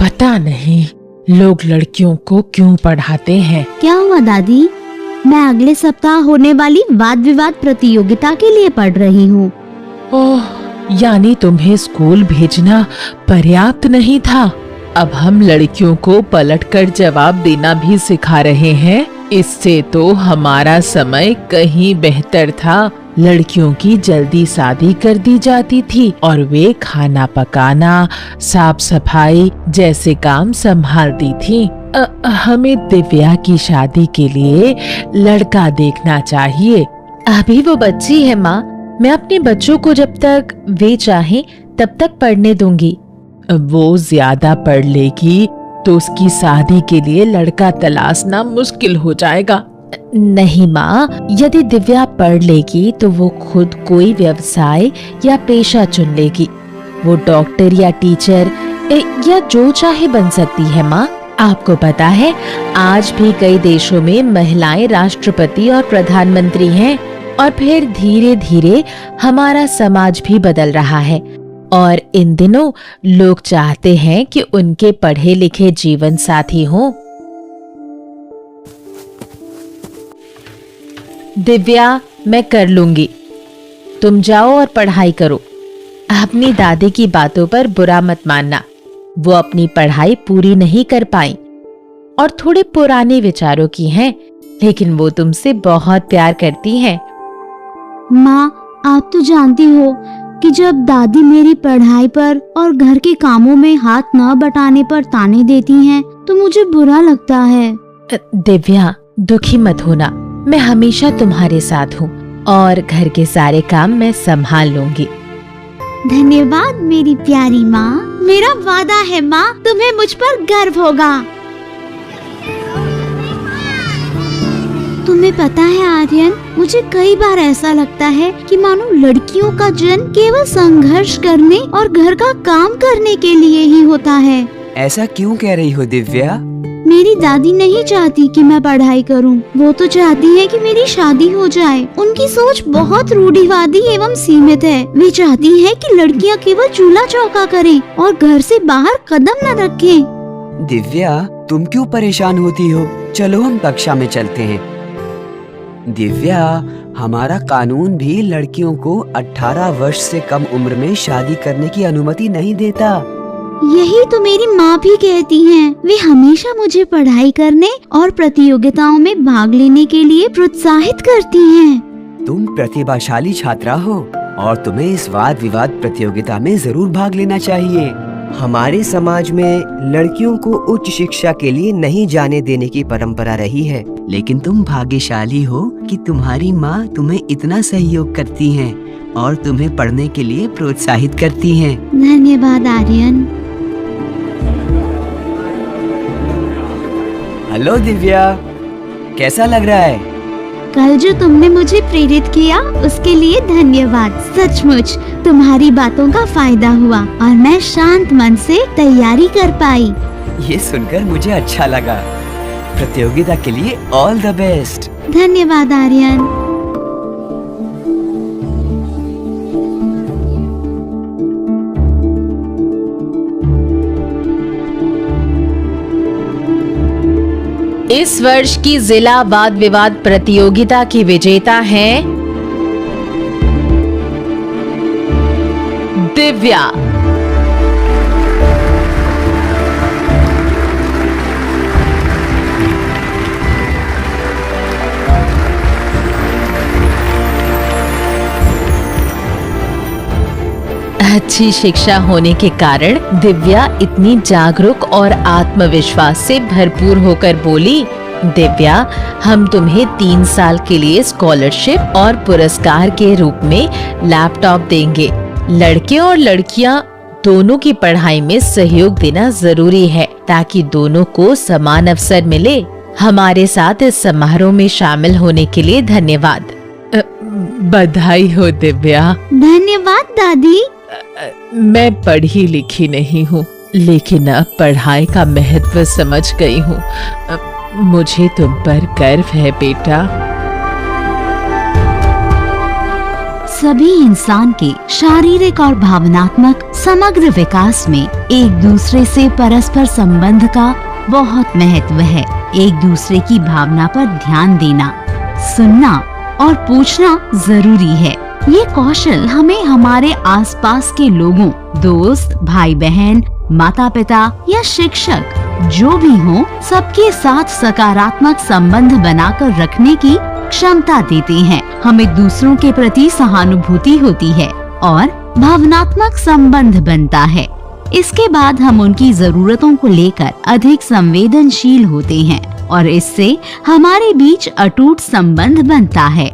पता नहीं लोग लड़कियों को क्यों पढ़ाते हैं। क्या हुआ दादी? मैं अगले सप्ताह होने वाली वाद विवाद प्रतियोगिता के लिए पढ़ रही हूँ। ओह, यानी तुम्हें स्कूल भेजना पर्याप्त नहीं था। अब हम लड़कियों को पलटकर जवाब देना भी सिखा रहे हैं। इससे तो हमारा समय कहीं बेहतर था। लड़कियों की जल्दी शादी कर दी जाती थी और वे खाना पकाना, साफ सफाई जैसे काम संभालती थी। हमें दिव्या की शादी के लिए लड़का देखना चाहिए। अभी वो बच्ची है माँ, मैं अपने बच्चों को जब तक वे चाहें तब तक पढ़ने दूंगी। वो ज्यादा पढ़ लेगी तो उसकी शादी के लिए लड़का तलाशना मुश्किल हो जाएगा। नहीं माँ, यदि दिव्या पढ़ लेगी तो वो खुद कोई व्यवसाय या पेशा चुन लेगी। वो डॉक्टर या टीचर या जो चाहे बन सकती है माँ। आपको पता है, आज भी कई देशों में महिलाएं राष्ट्रपति और प्रधानमंत्री हैं। और फिर धीरे धीरे हमारा समाज भी बदल रहा है और इन दिनों लोग चाहते हैं कि उनके पढ़े लिखे जीवन साथी हों। दिव्या, मैं कर लूंगी, तुम जाओ और पढ़ाई करो। अपनी दादी की बातों पर बुरा मत मानना, वो अपनी पढ़ाई पूरी नहीं कर पाई और थोड़े पुराने विचारों की हैं, लेकिन वो तुमसे बहुत प्यार करती हैं। माँ, आप तो जानती हो कि जब दादी मेरी पढ़ाई पर और घर के कामों में हाथ न बटाने पर ताने देती हैं, तो मुझे बुरा लगता है। दिव्या, दुखी मत होना, मैं हमेशा तुम्हारे साथ हूँ और घर के सारे काम मैं संभाल लूंगी। धन्यवाद मेरी प्यारी माँ। मेरा वादा है माँ, तुम्हें मुझ पर गर्व होगा। तुम्हें पता है आर्यन, मुझे कई बार ऐसा लगता है कि मानो लड़कियों का जन्म केवल संघर्ष करने और घर का काम करने के लिए ही होता है। ऐसा क्यों कह रही हो दिव्या? मेरी दादी नहीं चाहती कि मैं पढ़ाई करूं। वो तो चाहती है कि मेरी शादी हो जाए। उनकी सोच बहुत रूढ़िवादी एवं सीमित है। वे चाहती है कि लड़कियां केवल चूल्हा चौका करें और घर से बाहर कदम न रखें। दिव्या, तुम क्यों परेशान होती हो? चलो हम कक्षा में चलते हैं। दिव्या, हमारा कानून भी लड़कियों को 18 वर्ष से कम उम्र में शादी करने की अनुमति नहीं देता। यही तो मेरी माँ भी कहती हैं। वे हमेशा मुझे पढ़ाई करने और प्रतियोगिताओं में भाग लेने के लिए प्रोत्साहित करती हैं। तुम प्रतिभाशाली छात्रा हो और तुम्हें इस वाद विवाद प्रतियोगिता में जरूर भाग लेना चाहिए। हमारे समाज में लड़कियों को उच्च शिक्षा के लिए नहीं जाने देने की परंपरा रही है, लेकिन तुम भाग्यशाली हो कि तुम्हारी माँ तुम्हें इतना सहयोग करती हैं और तुम्हें पढ़ने के लिए प्रोत्साहित करती हैं। धन्यवाद आर्यन। हेलो दिव्या, कैसा लग रहा है? कल जो तुमने मुझे प्रेरित किया उसके लिए धन्यवाद। सचमुच तुम्हारी बातों का फायदा हुआ और मैं शांत मन से तैयारी कर पाई। ये सुनकर मुझे अच्छा लगा। प्रतियोगिता के लिए ऑल द बेस्ट। धन्यवाद आर्यन। इस वर्ष की जिला वाद विवाद प्रतियोगिता की विजेता हैं दिव्या। अच्छी शिक्षा होने के कारण दिव्या इतनी जागरूक और आत्मविश्वास से भरपूर होकर बोली, दिव्या, हम तुम्हें 3 साल के लिए स्कॉलरशिप और पुरस्कार के रूप में लैपटॉप देंगे। लड़के और लड़कियां दोनों की पढ़ाई में सहयोग देना जरूरी है ताकि दोनों को समान अवसर मिले। हमारे साथ इस समारोह में शामिल होने के लिए धन्यवाद। बधाई हो दिव्या। धन्यवाद दादी। मैं पढ़ी लिखी नहीं हूँ, लेकिन अब पढ़ाई का महत्व समझ गई हूँ। मुझे तुम पर गर्व है बेटा। सभी इंसान के शारीरिक और भावनात्मक समग्र विकास में एक दूसरे से परस्पर संबंध का बहुत महत्व है। एक दूसरे की भावना पर ध्यान देना, सुनना और पूछना जरूरी है। ये कौशल हमें हमारे आसपास के लोगों, दोस्त, भाई बहन, माता पिता या शिक्षक जो भी हो, सबके साथ सकारात्मक संबंध बनाकर रखने की क्षमता देते हैं। हमें दूसरों के प्रति सहानुभूति होती है और भावनात्मक संबंध बनता है। इसके बाद हम उनकी जरूरतों को लेकर अधिक संवेदनशील होते हैं और इससे हमारे बीच अटूट संबंध बनता है।